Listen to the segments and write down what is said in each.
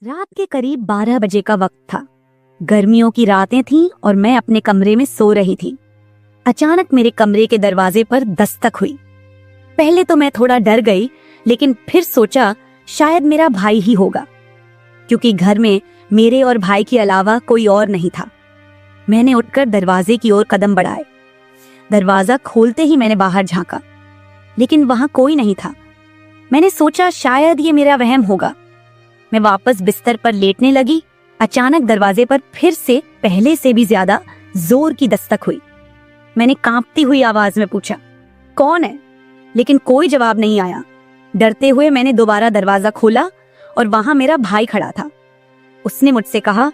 रात के करीब 12 बजे का वक्त था। गर्मियों की रातें थीं और मैं अपने कमरे में सो रही थी। अचानक मेरे कमरे के दरवाजे पर दस्तक हुई। पहले तो मैं थोड़ा डर गई, लेकिन फिर सोचा शायद मेरा भाई ही होगा, क्योंकि घर में मेरे और भाई के अलावा कोई और नहीं था। मैंने उठकर दरवाजे की ओर कदम बढ़ाए। दरवाजा खोलते ही मैंने बाहर झांका, लेकिन वहां कोई नहीं था। मैंने सोचा शायद ये मेरा वहम होगा। मैं वापस बिस्तर पर लेटने लगी। अचानक दरवाजे पर फिर से पहले से भी ज्यादा जोर की दस्तक हुई। मैंने कांपती हुई आवाज में पूछा, कौन है? लेकिन कोई जवाब नहीं आया। डरते हुए मैंने दोबारा दरवाजा खोला और वहां मेरा भाई खड़ा था। उसने मुझसे कहा,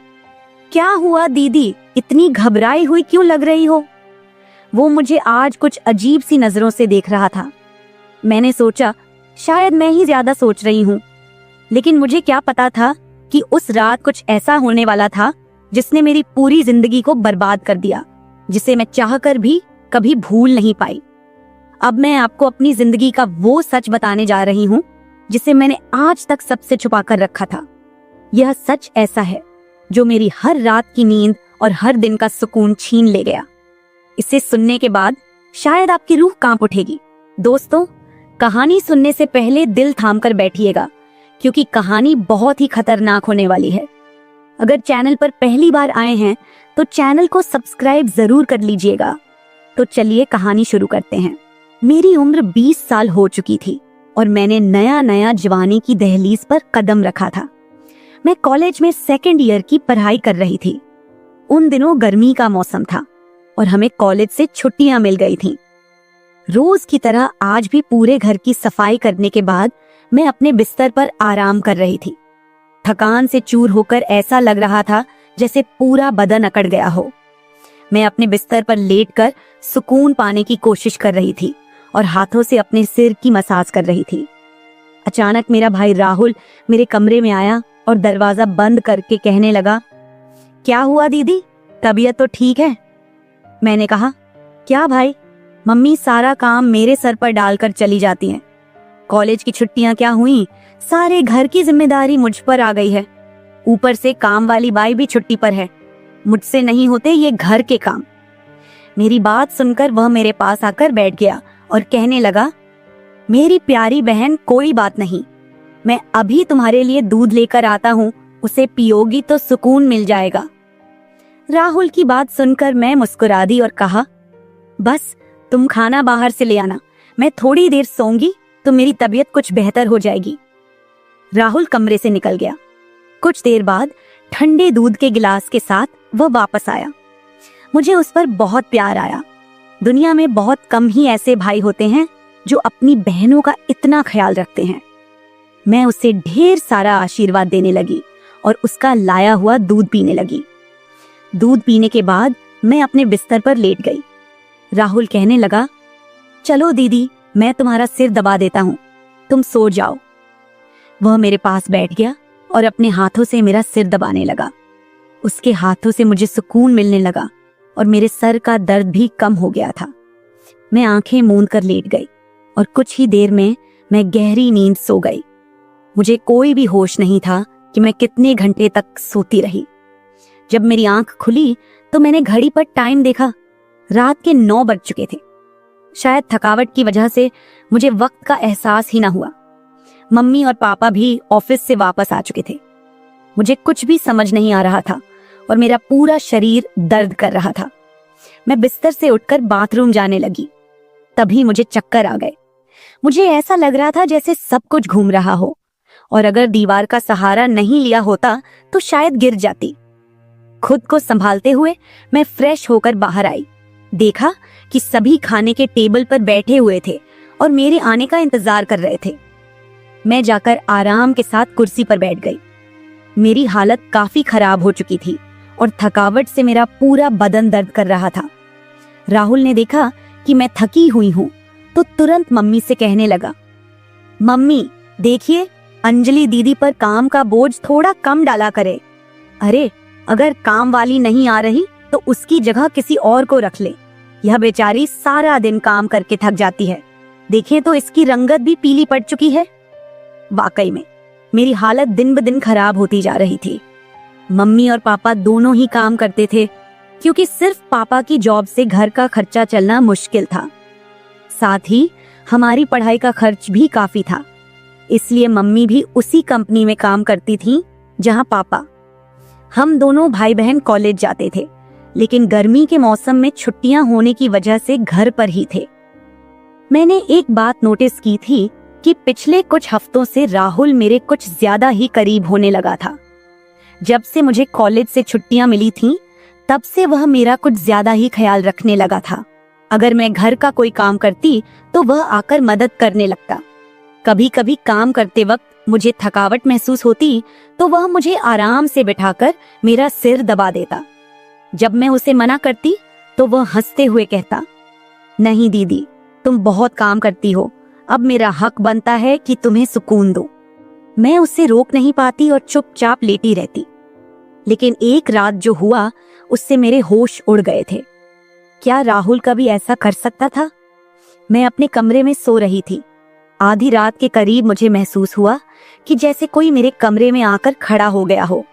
क्या हुआ दीदी, इतनी घबराई हुई क्यों लग रही हो? वो मुझे आज कुछ अजीब सी नजरों से देख रहा था। मैंने सोचा शायद मैं ही ज्यादा सोच रही हूँ, लेकिन मुझे क्या पता था कि उस रात कुछ ऐसा होने वाला था जिसने मेरी पूरी जिंदगी को बर्बाद कर दिया, जिसे मैं चाहकर भी कभी भूल नहीं पाई। अब मैं आपको अपनी जिंदगी का वो सच बताने जा रही हूँ जिसे मैंने आज तक सबसे छुपा कर रखा था। यह सच ऐसा है जो मेरी हर रात की नींद और हर दिन का सुकून छीन ले गया। इसे सुनने के बाद शायद आपकी रूह कांप उठेगी। दोस्तों, कहानी सुनने से पहले दिल थाम कर बैठिएगा, क्योंकि कहानी बहुत ही खतरनाक होने वाली है। अगर चैनल पर पहली बार आए हैं तो चैनल को सब्सक्राइब जरूर कर लीजिएगा। तो चलिए कहानी शुरू करते हैं। मेरी उम्र 20 साल हो चुकी थी और मैंने नया नया जवानी की दहलीज पर कदम रखा था। मैं कॉलेज में सेकेंड ईयर की पढ़ाई कर रही थी। उन दिनों गर्मी का मौसम था और हमें कॉलेज से छुट्टियां मिल गई थीं। रोज की तरह आज भी पूरे घर की सफाई करने के बाद मैं अपने बिस्तर पर आराम कर रही थी। थकान से चूर होकर ऐसा लग रहा था जैसे पूरा बदन अकड़ गया हो। मैं अपने बिस्तर पर लेटकर सुकून पाने की कोशिश कर रही थी और हाथों से अपने सिर की मसाज कर रही थी। अचानक मेरा भाई राहुल मेरे कमरे में आया और दरवाजा बंद करके कहने लगा, क्या हुआ दीदी, तबीयत तो ठीक है? मैंने कहा, क्या भाई, मम्मी सारा काम मेरे सर पर डालकर चली जाती हैं। कॉलेज की छुट्टियां क्या हुई, सारे घर की जिम्मेदारी मुझ पर आ गई है। ऊपर से काम वाली बाई भी छुट्टी पर है। मुझसे नहीं होते ये घर के काम। मेरी बात सुनकर वह मेरे पास आकर बैठ गया और कहने लगा, मेरी प्यारी बहन, कोई बात नहीं, मैं अभी तुम्हारे लिए दूध लेकर आता हूँ, उसे पियोगी तो सुकून मिल जाएगा। राहुल की बात सुनकर मैं मुस्कुरा दी और कहा, बस तुम खाना बाहर से ले आना, मैं थोड़ी देर सोऊंगी तो मेरी तबीयत कुछ बेहतर हो जाएगी। राहुल कमरे से निकल गया। कुछ देर बाद ठंडे दूध के गिलास के साथ वह वापस आया। मुझे उस पर बहुत प्यार आया। दुनिया में बहुत कम ही ऐसे भाई होते हैं जो अपनी बहनों का इतना ख्याल रखते हैं। मैं उसे ढेर सारा आशीर्वाद देने लगी और उसका लाया हुआ दूध पीने लगी। दूध पीने के बाद मैं अपने बिस्तर पर लेट गई। राहुल कहने लगा, चलो दीदी, मैं तुम्हारा सिर दबा देता हूँ, तुम सो जाओ। वह मेरे पास बैठ गया और अपने हाथों से मेरा सिर दबाने लगा। उसके हाथों से मुझे सुकून मिलने लगा और मेरे सर का दर्द भी कम हो गया था। मैं आंखें मूंद कर लेट गई और कुछ ही देर में मैं गहरी नींद सो गई। मुझे कोई भी होश नहीं था कि मैं कितने घंटे तक सोती रही। जब मेरी आंख खुली तो मैंने घड़ी पर टाइम देखा। रात के 9 बज चुके थे। शायद थकावट की वजह से मुझे वक्त का एहसास ही ना हुआ। मम्मी और पापा भी ऑफिस से वापस आ चुके थे। मुझे कुछ भी समझ नहीं आ रहा था और मेरा पूरा शरीर दर्द कर रहा था। मैं बिस्तर से उठकर बाथरूम जाने लगी। तभी मुझे चक्कर आ गए। मुझे ऐसा लग रहा था जैसे सब कुछ घूम रहा हो और अगर दीवार का सहारा नहीं लिया होता तो शायद गिर जाती। खुद को संभालते हुए मैं फ्रेश होकर बाहर आई। देखा कि सभी खाने के टेबल पर बैठे हुए थे और मेरे आने का इंतजार कर रहे थे। मैं जाकर आराम के साथ कुर्सी पर बैठ गई। मेरी हालत काफी खराब हो चुकी थी और थकावट से मेरा पूरा बदन दर्द कर रहा था। राहुल ने देखा कि मैं थकी हुई हूँ तो तुरंत मम्मी से कहने लगा, मम्मी देखिए, अंजलि दीदी पर काम का बोझ थोड़ा कम डाला करे। अरे, अगर काम वाली नहीं आ रही तो उसकी जगह किसी और को रख ले। यह बेचारी सारा दिन काम करके थक जाती है। देखें तो इसकी रंगत भी पीली पड़ चुकी है। वाकई में मेरी हालत दिन ब दिन खराब होती जा रही थी। मम्मी और पापा दोनों ही काम करते थे, क्योंकि सिर्फ पापा की जॉब से घर का खर्चा चलना मुश्किल था। साथ ही हमारी पढ़ाई का खर्च भी काफी था, इसलिए मम्मी भी उसी कंपनी में काम करती थी जहां पापा। हम दोनों भाई बहन कॉलेज जाते थे, लेकिन गर्मी के मौसम में छुट्टियां होने की वजह से घर पर ही थे। मैंने एक बात नोटिस की थी कि पिछले कुछ हफ्तों से राहुल मेरे कुछ ज्यादा ही करीब होने लगा था। जब से मुझे कॉलेज से छुट्टियां मिली थीं, तब से वह मेरा कुछ ज्यादा ही ख्याल रखने लगा था। अगर मैं घर का कोई काम करती तो वह आकर मदद करने लगता। कभी कभी काम करते वक्त मुझे थकावट महसूस होती तो वह मुझे आराम से बिठाकर मेरा सिर दबा देता। जब मैं उसे मना करती तो वह हंसते हुए कहता, नहीं दीदी, तुम बहुत काम करती हो, अब मेरा हक बनता है कि तुम्हें सुकून दो। मैं उसे रोक नहीं पाती और चुपचाप लेटी रहती। लेकिन एक रात जो हुआ, उससे मेरे होश उड़ गए थे। क्या राहुल कभी ऐसा कर सकता था? मैं अपने कमरे में सो रही थी। आधी रात के करीब मुझे महसूस हुआ कि जैसे कोई मेरे कमरे में आकर खड़ा हो गया हो।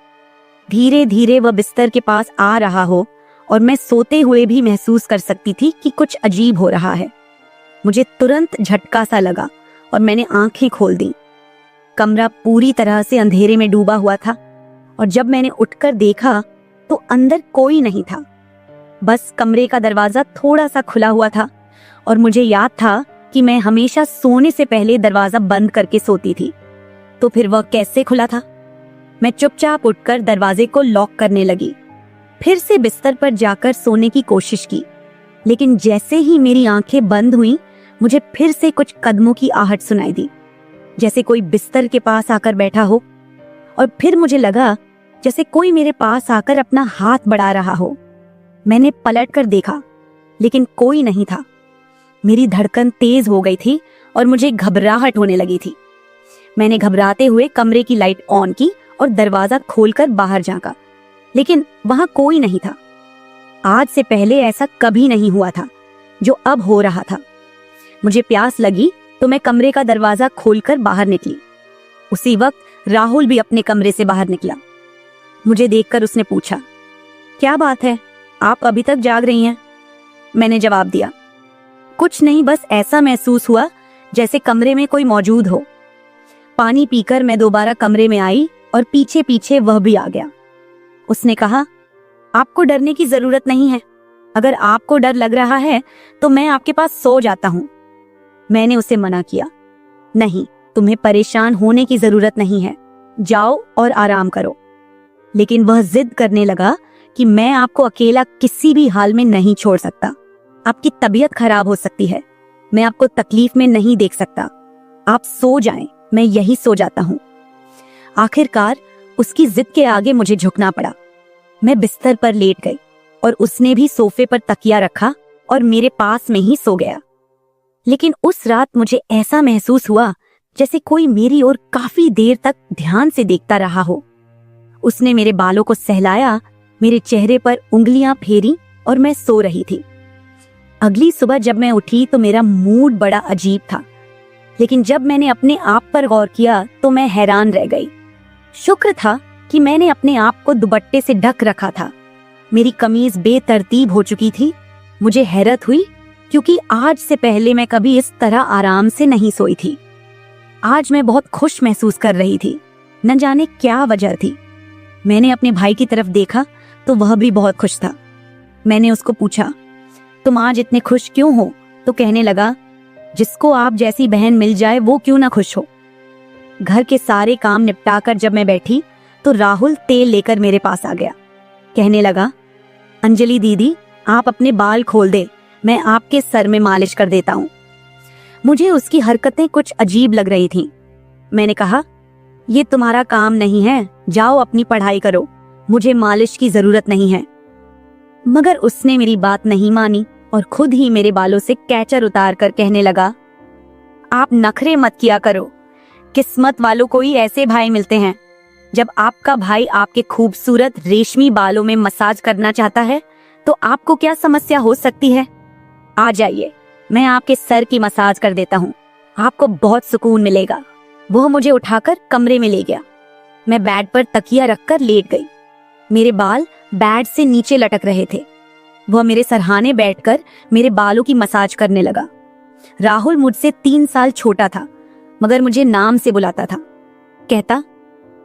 धीरे धीरे वह बिस्तर के पास आ रहा हो और मैं सोते हुए भी महसूस कर सकती थी कि कुछ अजीब हो रहा है। मुझे तुरंत झटका सा लगा और मैंने आंखें खोल दी। कमरा पूरी तरह से अंधेरे में डूबा हुआ था और जब मैंने उठकर देखा तो अंदर कोई नहीं था। बस कमरे का दरवाजा थोड़ा सा खुला हुआ था और मुझे याद था कि मैं हमेशा सोने से पहले दरवाजा बंद करके सोती थी। तो फिर वह कैसे खुला था? मैं चुपचाप उठकर दरवाजे को लॉक करने लगी। फिर से बिस्तर पर जाकर सोने की कोशिश की, लेकिन जैसे ही मेरी आंखें बंद हुईं, मुझे फिर से कुछ कदमों की आहट सुनाई दी, जैसे कोई बिस्तर के पास आकर बैठा हो। और फिर मुझे लगा जैसे कोई मेरे पास आकर अपना हाथ बढ़ा रहा हो। मैंने पलटकर देखा, लेकिन कोई नहीं था। मेरी धड़कन तेज हो गई थी और मुझे घबराहट होने लगी थी। मैंने घबराते हुए कमरे की लाइट ऑन की और दरवाजा खोलकर बाहर झांका, लेकिन वहां कोई नहीं था। आज से पहले ऐसा कभी नहीं हुआ था जो अब हो रहा था। मुझे प्यास लगी तो मैं कमरे का दरवाजा खोलकर बाहर निकली। उसी वक्त राहुल भी अपने कमरे से बाहर निकला। मुझे देखकर उसने पूछा, क्या बात है, आप अभी तक जाग रही हैं? मैंने जवाब दिया, कुछ नहीं, बस ऐसा महसूस हुआ जैसे कमरे में कोई मौजूद हो। पानी पीकर मैं दोबारा कमरे में आई और पीछे पीछे वह भी आ गया। उसने कहा, आपको डरने की जरूरत नहीं है। अगर आपको डर लग रहा है तो मैं आपके पास सो जाता हूं। मैंने उसे मना किया, नहीं, तुम्हें परेशान होने की जरूरत नहीं है, जाओ और आराम करो। लेकिन वह जिद करने लगा कि मैं आपको अकेला किसी भी हाल में नहीं छोड़ सकता। आपकी तबीयत खराब हो सकती है, मैं आपको तकलीफ में नहीं देख सकता। आप सो जाएं, मैं यही सो जाता हूं। आखिरकार उसकी जिद के आगे मुझे झुकना पड़ा। मैं बिस्तर पर लेट गई और उसने भी सोफे पर तकिया रखा और मेरे पास में ही सो गया। लेकिन उस रात मुझे ऐसा महसूस हुआ जैसे कोई मेरी ओर काफी देर तक ध्यान से देखता रहा हो। उसने मेरे बालों को सहलाया, मेरे चेहरे पर उंगलियां फेरी और मैं सो रही थी। अगली सुबह जब मैं उठी तो मेरा मूड बड़ा अजीब था, लेकिन जब मैंने अपने आप पर गौर किया तो मैं हैरान रह गई। शुक्र था कि मैंने अपने आप को दुपट्टे से ढक रखा था। मेरी कमीज बेतरतीब हो चुकी थी। मुझे हैरत हुई क्योंकि आज से पहले मैं कभी इस तरह आराम से नहीं सोई थी। आज मैं बहुत खुश महसूस कर रही थी, न जाने क्या वजह थी। मैंने अपने भाई की तरफ देखा तो वह भी बहुत खुश था। मैंने उसको पूछा, तुम आज इतने खुश क्यों हो? तो कहने लगा, जिसको आप जैसी बहन मिल जाए वो क्यों ना खुश हो। घर के सारे काम निपटाकर जब मैं बैठी तो राहुल तेल लेकर मेरे पास आ गया। कहने लगा, अंजलि दीदी, आप अपने बाल खोल दे, मैं आपके सर में मालिश कर देता हूँ। मुझे उसकी हरकतें कुछ अजीब लग रही थीं। मैंने कहा, ये तुम्हारा काम नहीं है, जाओ अपनी पढ़ाई करो, मुझे मालिश की जरूरत नहीं है। मगर उसने मेरी बात नहीं मानी और खुद ही मेरे बालों से कैचर उतार कर कहने लगा, आप नखरे मत किया करो, किस्मत वालों को ही ऐसे भाई मिलते हैं। जब आपका भाई आपके खूबसूरत रेशमी बालों में मसाज करना चाहता है तो आपको क्या समस्या हो सकती है? आ जाइए, मैं आपके सर की मसाज कर देता हूँ, आपको बहुत सुकून मिलेगा। वह मुझे उठाकर कमरे में ले गया। मैं बेड पर तकिया रखकर लेट गई। मेरे बाल बेड से नीचे लटक रहे थे। वह मेरे सरहाने बैठकर मेरे बालों की मसाज करने लगा। राहुल मुझसे 3 साल छोटा था, मगर मुझे नाम से बुलाता था। कहता,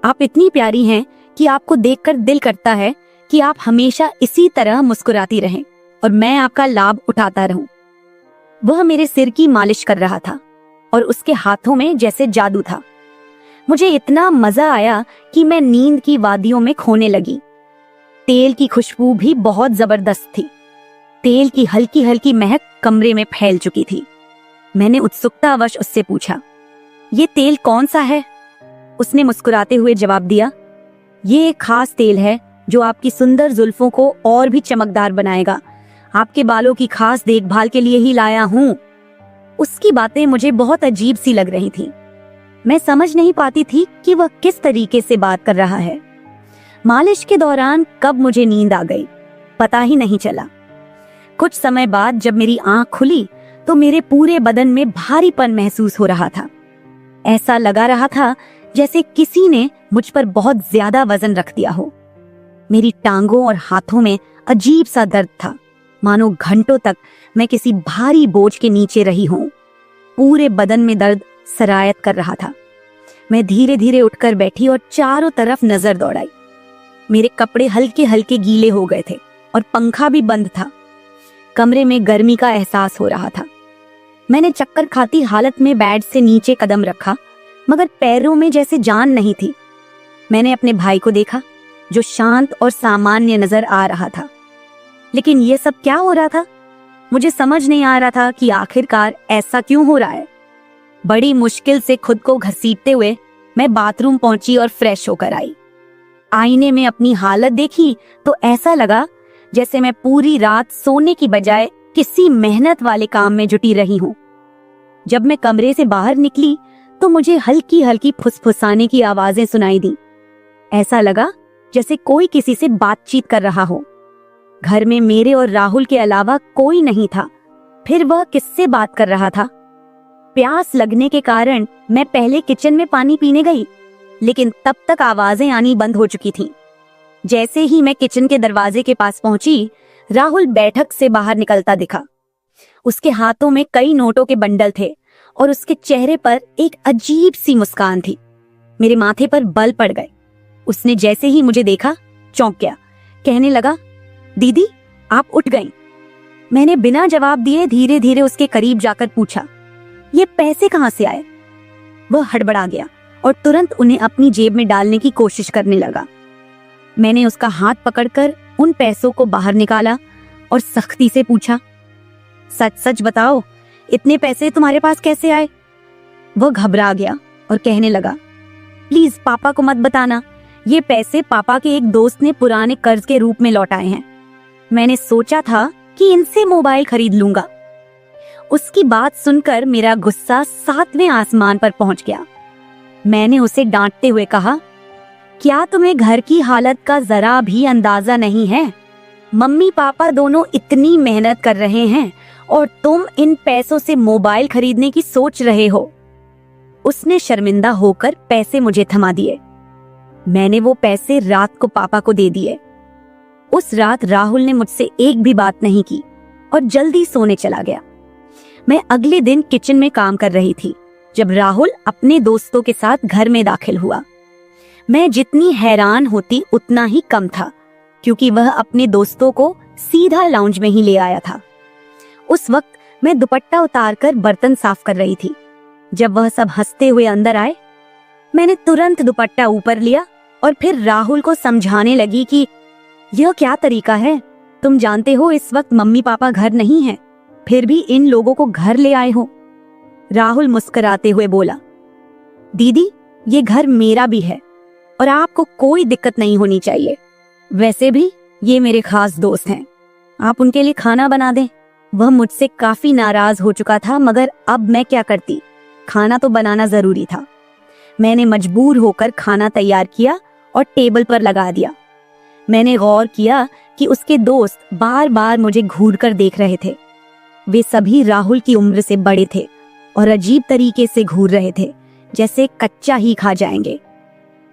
आप इतनी प्यारी हैं कि आपको देखकर दिल करता है कि आप हमेशा इसी तरह मुस्कुराती रहें और मैं आपका लाभ उठाता रहूं। वह मेरे सिर की मालिश कर रहा था और उसके हाथों में जैसे जादू था। मुझे इतना मजा आया कि मैं नींद की वादियों में खोने लगी। तेल की खुशबू भी बहुत जबरदस्त थी। तेल की हल्की हल्की महक कमरे में फैल चुकी थी। मैंने उत्सुकतावश उससे पूछा, ये तेल कौन सा है? उसने मुस्कुराते हुए जवाब दिया, ये एक खास तेल है जो आपकी सुंदर जुल्फों को और भी चमकदार बनाएगा। आपके बालों की खास देखभाल के लिए ही लाया हूं। उसकी बातें मुझे बहुत अजीब सी लग रही थीं। मैं समझ नहीं पाती थी कि वह किस तरीके से बात कर रहा है। मालिश के दौरान कब मुझे नींद आ गई, पता ही नहीं चला। कुछ समय बाद जब मेरी आंख खुली तो मेरे पूरे बदन में भारीपन महसूस हो रहा था। ऐसा लगा रहा था जैसे किसी ने मुझ पर बहुत ज्यादा वजन रख दिया हो। मेरी टांगों और हाथों में अजीब सा दर्द था, मानो घंटों तक मैं किसी भारी बोझ के नीचे रही हूं। पूरे बदन में दर्द सरायत कर रहा था। मैं धीरे धीरे उठकर बैठी और चारों तरफ नजर दौड़ाई। मेरे कपड़े हल्के हल्के गीले हो गए थे और पंखा भी बंद था। कमरे में गर्मी का एहसास हो रहा था। मैंने चक्कर खाती हालत में बेड से नीचे कदम रखा, मगर पैरों में जैसे जान नहीं थी। मैंने अपने भाई को देखा जो शांत और सामान्य नजर आ रहा था। लेकिन यह सब क्या हो रहा था? मुझे समझ नहीं आ रहा था कि आखिरकार ऐसा क्यों हो रहा है। बड़ी मुश्किल से खुद को घसीटते हुए मैं बाथरूम पहुंची और फ्रेश होकर आई। आईने में अपनी हालत देखी तो ऐसा लगा जैसे मैं पूरी रात सोने की बजाय किसी मेहनत वाले काम में जुटी रही हूं। जब मैं कमरे से बाहर निकली तो मुझे हल्की हल्की फुसफुसाने की आवाजें सुनाई दी। ऐसा लगा जैसे कोई किसी से बातचीत कर रहा हो। घर में मेरे और राहुल के अलावा कोई नहीं था। फिर वह किससे बात कर रहा था? प्यास लगने के कारण मैं पहले किचन में पानी पीने गई, लेकिन तब तक आवाजें आनी बंद हो चुकी थीं। जैसे ही मैं किचन के दरवाजे के पास पहुंची, राहुल बैठक से बाहर निकलता दिखा। उसके हाथों में कई नोटों के बंडल थे और उसके चेहरे पर एक अजीब सी मुस्कान थी। मेरे माथे पर बल पड़ गए। उसने जैसे ही मुझे देखा चौंक गया। कहने लगा, दीदी आप उठ गईं। मैंने बिना जवाब दिए धीरे धीरे उसके करीब जाकर पूछा, ये पैसे कहां से आए? वह हड़बड़ा गया और तुरंत उन्हें अपनी जेब में डालने की कोशिश करने लगा। मैंने उसका हाथ पकड़कर उन पैसों को बाहर निकाला और सख्ती से पूछा, सच सच बताओ, इतने पैसे तुम्हारे पास कैसे आए? वह घबरा गया और कहने लगा, प्लीज पापा को मत बताना। ये पैसे पापा के एक दोस्त ने पुराने कर्ज के रूप में लौटाए हैं। मैंने सोचा था कि इनसे मोबाइल खरीद लूंगा। उसकी बात सुनकर मेरा गुस्सा 7वें आसमान पर पहुंच गया। मैंने उसे डांटते हुए कहा, क्या तुम्हें घर की हालत का जरा भी अंदाजा नहीं है? मम्मी पापा दोनों इतनी मेहनत कर रहे हैं और तुम इन पैसों से मोबाइल खरीदने की सोच रहे हो। उसने शर्मिंदा होकर पैसे मुझे थमा दिए। मैंने वो पैसे रात को पापा को दे दिए। उस रात राहुल ने मुझसे एक भी बात नहीं की और जल्दी सोने चला गया। मैं अगले दिन किचन में काम कर रही थी जब राहुल अपने दोस्तों के साथ घर में दाखिल हुआ। मैं जितनी हैरान होती उतना ही कम था, क्योंकि वह अपने दोस्तों को सीधा लाउंज में ही ले आया था। उस वक्त मैं दुपट्टा उतारकर बर्तन साफ कर रही थी। जब वह सब हंसते हुए अंदर आए, मैंने तुरंत दुपट्टा ऊपर लिया और फिर राहुल को समझाने लगी कि यह क्या तरीका है? तुम जानते हो इस वक्त मम्मी पापा घर नहीं हैं, फिर भी इन लोगों को घर ले आए हो। राहुल मुस्कुराते हुए बोला, दीदी ये घर मेरा भी है और आपको कोई दिक्कत नहीं होनी चाहिए। वैसे भी ये मेरे खास दोस्त हैं, आप उनके लिए खाना बना दें। वह मुझसे काफी नाराज हो चुका था, मगर अब मैं क्या करती? खाना तो बनाना जरूरी था। मैंने मजबूर होकर खाना तैयार किया और टेबल पर लगा दिया। मैंने गौर किया कि उसके दोस्त बार बार मुझे घूर कर देख रहे थे। वे सभी राहुल की उम्र से बड़े थे और अजीब तरीके से घूर रहे थे, जैसे कच्चा ही खा जाएंगे।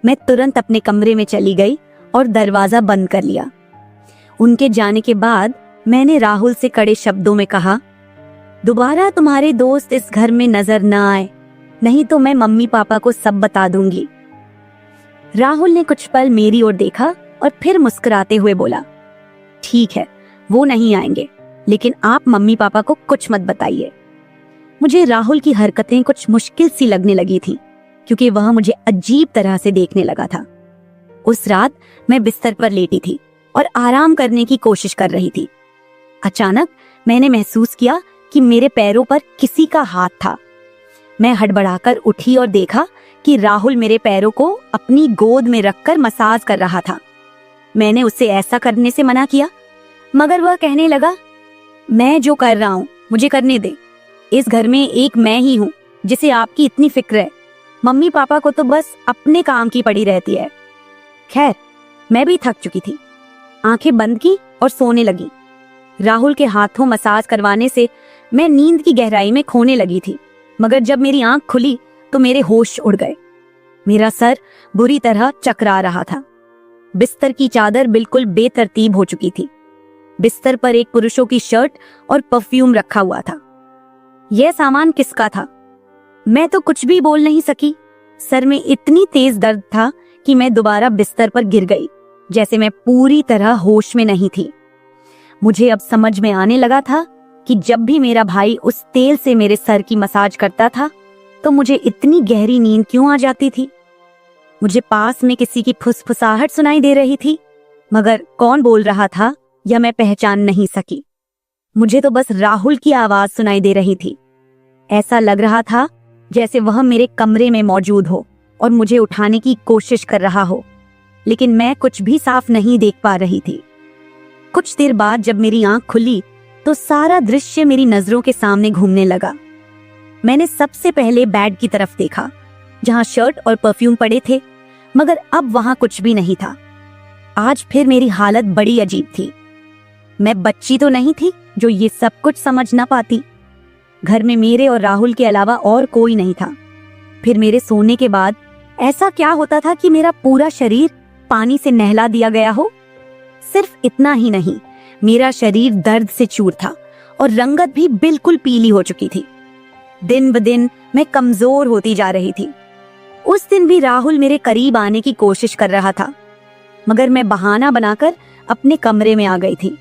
मैं तुरंत अपने कमरे में चली गई और दरवाजा बंद कर लिया। उनके जाने के बाद मैंने राहुल से कड़े शब्दों में कहा, दोबारा तुम्हारे दोस्त इस घर में नजर न आए, नहीं तो मैं मम्मी पापा को सब बता दूंगी। राहुल ने कुछ पल मेरी ओर देखा और फिर मुस्कुराते हुए बोला, ठीक है, वो नहीं आएंगे, लेकिन आप मम्मी पापा को कुछ मत बताइए। मुझे राहुल की हरकतें कुछ मुश्किल सी लगने लगी थी, क्योंकि वह मुझे अजीब तरह से देखने लगा था। उस रात मैं बिस्तर पर लेटी थी और आराम करने की कोशिश कर रही थी। अचानक मैंने महसूस किया कि मेरे पैरों पर किसी का हाथ था। मैं हड़बड़ाकर उठी और देखा कि राहुल मेरे पैरों को अपनी गोद में रखकर मसाज कर रहा था। मैंने उसे ऐसा करने से मना किया, मगर वह कहने लगा, मैं जो कर रहा हूं मुझे करने दे। इस घर में एक मैं ही हूं जिसे आपकी इतनी फिक्र है। मम्मी पापा को तो बस अपने काम की पड़ी रहती है। खैर, मैं भी थक चुकी थी। आंखें बंद की और सोने लगी। राहुल के हाथों मसाज करवाने से मैं नींद की गहराई में खोने लगी थी, मगर जब मेरी आंख खुली तो मेरे होश उड़ गए। मेरा सर बुरी तरह चकरा रहा था। बिस्तर की चादर बिल्कुल बेतरतीब हो चुकी थी। बिस्तर पर एक पुरुषों की शर्ट और परफ्यूम रखा हुआ था। यह सामान किसका था? मैं तो कुछ भी बोल नहीं सकी। सर में इतनी तेज दर्द था कि मैं दोबारा बिस्तर पर गिर गई, जैसे मैं पूरी तरह होश में नहीं थी। मुझे अब समझ में आने लगा था कि जब भी मेरा भाई उस तेल से मेरे सर की मसाज करता था तो मुझे इतनी गहरी नींद क्यों आ जाती थी। मुझे पास में किसी की फुसफुसाहट सुनाई दे रही थी, मगर कौन बोल रहा था यह मैं पहचान नहीं सकी। मुझे तो बस राहुल की आवाज सुनाई दे रही थी। ऐसा लग रहा था जैसे वह मेरे कमरे में मौजूद हो और मुझे उठाने की कोशिश कर रहा हो, लेकिन मैं कुछ भी साफ नहीं देख पा रही थी। कुछ देर बाद जब मेरी आंख खुली तो सारा दृश्य मेरी नजरों के सामने घूमने लगा। मैंने सबसे पहले बेड की तरफ देखा, जहां शर्ट और परफ्यूम पड़े थे, मगर अब वहां कुछ भी नहीं था। आज फिर मेरी हालत बड़ी अजीब थी। मैं बच्ची तो नहीं थी जो ये सब कुछ समझ ना पाती। घर में मेरे और राहुल के अलावा और कोई नहीं था। फिर मेरे सोने के बाद ऐसा क्या होता था कि मेरा पूरा शरीर पानी से नहला दिया गया हो? सिर्फ इतना ही नहीं, मेरा शरीर दर्द से चूर था और रंगत भी बिल्कुल पीली हो चुकी थी। दिन ब दिन मैं कमजोर होती जा रही थी। उस दिन भी राहुल मेरे करीब आने की कोशिश कर रहा था, मगर मैं बहाना बनाकर अपने कमरे में आ गई थी।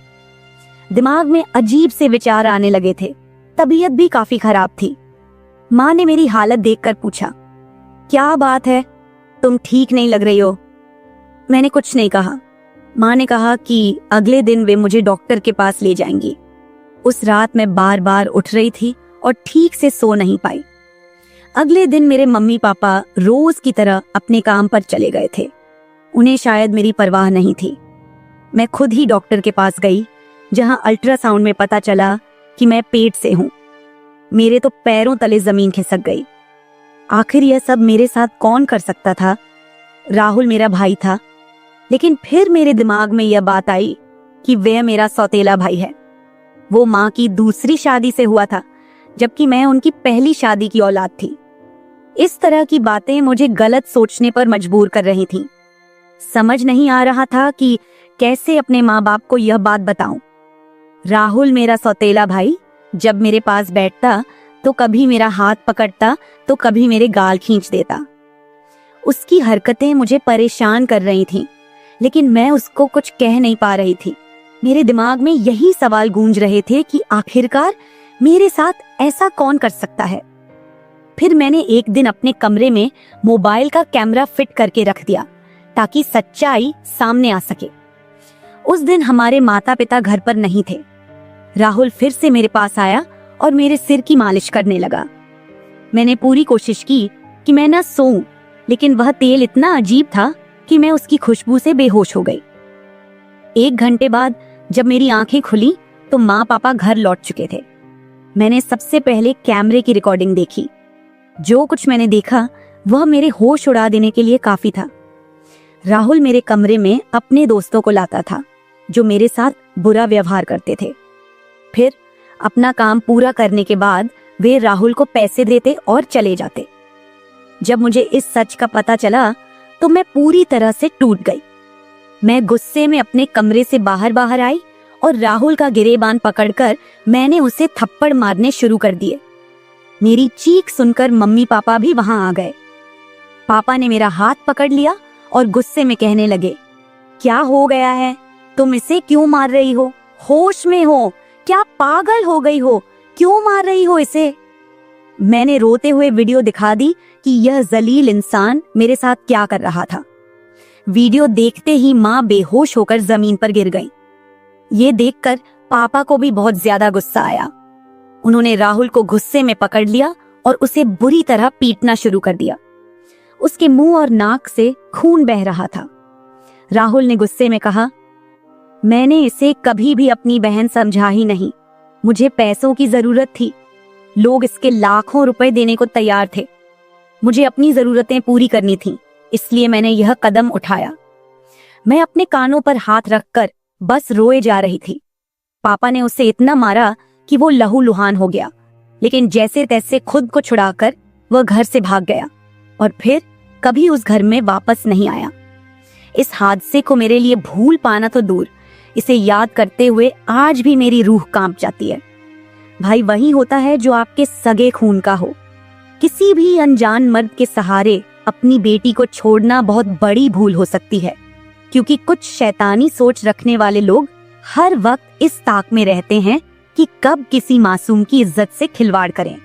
दिमाग में अजीब से विचार आने लगे थे। तबीयत भी काफी खराब थी। माँ ने मेरी हालत देखकर पूछा, क्या बात है, तुम ठीक नहीं लग रही हो? मैंने कुछ नहीं कहा। माँ ने कहा कि अगले दिन वे मुझे डॉक्टर के पास ले जाएंगी। उस रात मैं बार बार उठ रही थी और ठीक से सो नहीं पाई। अगले दिन मेरे मम्मी पापा रोज की तरह अपने काम पर चले गए थे। उन्हें शायद मेरी परवाह नहीं थी। मैं खुद ही डॉक्टर के पास गई, जहां अल्ट्रासाउंड में पता चला कि मैं पेट से हूं। मेरे तो पैरों तले जमीन खिसक गई। आखिर यह सब मेरे साथ कौन कर सकता था? राहुल मेरा भाई था, लेकिन फिर मेरे दिमाग में यह बात आई कि वह मेरा सौतेला भाई है। वो माँ की दूसरी शादी से हुआ था, जबकि मैं उनकी पहली शादी की औलाद थी। इस तरह की बातें मुझे गलत सोचने पर मजबूर कर रही थीं। समझ नहीं आ रहा था कि कैसे अपने माँ बाप को यह बात बताऊं। राहुल मेरा सौतेला भाई जब मेरे पास बैठता तो कभी मेरा हाथ पकड़ता तो कभी मेरे गाल खींच देता। उसकी हरकतें मुझे परेशान कर रही थीं, लेकिन मैं उसको कुछ कह नहीं पा रही थी। मेरे दिमाग में यही सवाल गूंज रहे थे कि आखिरकार मेरे साथ ऐसा कौन कर सकता है। फिर मैंने एक दिन अपने कमरे में मोबाइल का कैमरा फिट करके रख दिया ताकि सच्चाई सामने आ सके। उस दिन हमारे माता पिता घर पर नहीं थे। राहुल फिर से मेरे पास आया और मेरे सिर की मालिश करने लगा। मैंने पूरी कोशिश की कि मैं ना सोऊं, लेकिन वह तेल इतना अजीब था कि मैं उसकी खुशबू से बेहोश हो गई। 1 घंटे बाद जब मेरी आंखें खुली तो माँ पापा घर लौट चुके थे। मैंने सबसे पहले कैमरे की रिकॉर्डिंग देखी। जो कुछ मैंने देखा वह मेरे होश उड़ा देने के लिए काफी था। राहुल मेरे कमरे में अपने दोस्तों को लाता था जो मेरे साथ बुरा व्यवहार करते थे। फिर अपना काम पूरा करने के बाद वे राहुल को पैसे देते और चले जाते। जब मुझे इस सच का पता चला तो मैं पूरी तरह से टूट गई। मैं गुस्से में अपने कमरे से बाहर आई और राहुल का गिरेबान पकड़कर मैंने उसे थप्पड़ मारने शुरू कर दिए। मेरी चीख सुनकर मम्मी पापा भी वहां आ गए। पापा ने मेरा हाथ पकड़ लिया और गुस्से में कहने लगे, क्या हो गया है? तुम इसे क्यों मार रही हो? होश में हो? क्या पागल हो गई हो? क्यों मार रही हो इसे? मैंने रोते हुए वीडियो दिखा दी कि यह जलील इंसान मेरे साथ क्या कर रहा था। वीडियो देखते ही मां बेहोश होकर जमीन पर गिर गई। ये देखकर पापा को भी बहुत ज्यादा गुस्सा आया। उन्होंने राहुल को गुस्से में पकड़ लिया और उसे बुरी तरह पीटना शुरू कर दिया। उसके मुंह और नाक से खून बह रहा था। राहुल ने गुस्से में कहा, मैंने इसे कभी भी अपनी बहन समझा ही नहीं। मुझे पैसों की जरूरत थी। लोग इसके लाखों रुपए देने को तैयार थे। मुझे अपनी जरूरतें पूरी करनी थी, इसलिए मैंने यह कदम उठाया। मैं अपने कानों पर हाथ रखकर बस रोए जा रही थी। पापा ने उसे इतना मारा कि वो लहूलुहान हो गया, लेकिन जैसे तैसे खुद को छुड़ाकर वह घर से भाग गया और फिर कभी उस घर में वापस नहीं आया। इस हादसे को मेरे लिए भूल पाना तो दूर, इसे याद करते हुए आज भी मेरी रूह कांप जाती है। भाई वही होता है जो आपके सगे खून का हो। किसी भी अनजान मर्द के सहारे अपनी बेटी को छोड़ना बहुत बड़ी भूल हो सकती है, क्योंकि कुछ शैतानी सोच रखने वाले लोग हर वक्त इस ताक में रहते हैं कि कब किसी मासूम की इज्जत से खिलवाड़ करें।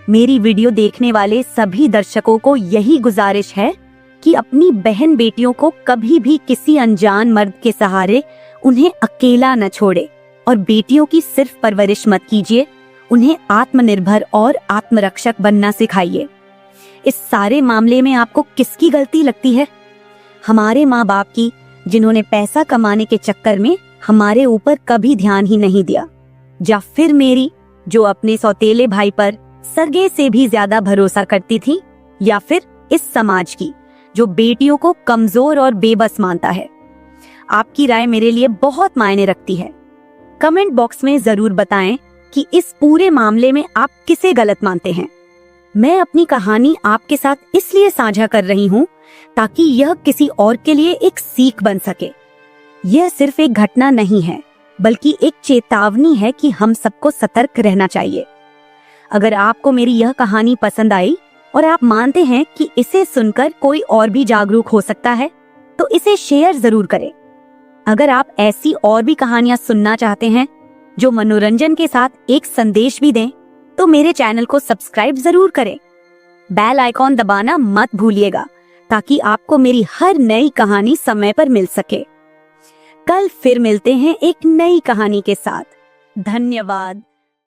मेरी वीडियो देखने वाले सभी दर्शकों को यही गुजारिश है कि अपनी बहन बेटियों को कभी भी किसी अनजान मर्द के सहारे उन्हें अकेला न छोड़े और बेटियों की सिर्फ परवरिश मत कीजिए, उन्हें आत्मनिर्भर और आत्मरक्षक बनना सिखाइए। इस सारे मामले में आपको किसकी गलती लगती है? हमारे माँ बाप की, जिन्होंने पैसा कमाने के चक्कर में हमारे ऊपर कभी ध्यान ही नहीं दिया, या फिर मेरी, जो अपने सौतेले भाई पर सरगे से भी ज्यादा भरोसा करती थी, या फिर इस समाज की, जो बेटियों को कमजोर और बेबस मानता है। आपकी राय मेरे लिए बहुत मायने रखती है। कमेंट बॉक्स में जरूर बताएं कि इस पूरे मामले में आप किसे गलत मानते हैं। मैं अपनी कहानी आपके साथ इसलिए साझा कर रही हूँ ताकि यह किसी और के लिए एक सीख बन सके। यह सिर्फ एक घटना नहीं है, बल्कि एक चेतावनी है कि हम सबको सतर्क रहना चाहिए। अगर आपको मेरी यह कहानी पसंद आई और आप मानते हैं कि इसे सुनकर कोई और भी जागरूक हो सकता है, तो इसे शेयर जरूर करें। अगर आप ऐसी और भी कहानियां सुनना चाहते हैं जो मनोरंजन के साथ एक संदेश भी दें, तो मेरे चैनल को सब्सक्राइब जरूर करें। बेल आइकॉन दबाना मत भूलिएगा ताकि आपको मेरी हर नई कहानी समय पर मिल सके। कल फिर मिलते हैं एक नई कहानी के साथ। धन्यवाद।